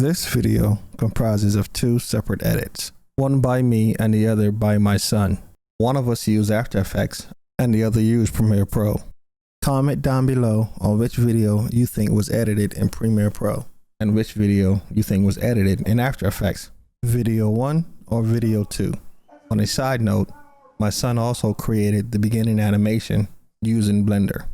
This video comprises of two separate edits, one by me and the other by my son. One of us used After Effects and the other used Premiere Pro. Comment down below on which video you think was edited in Premiere Pro and which video you think was edited in After Effects. Video 1 or video 2. On a side note, my son also created the beginning animation using Blender.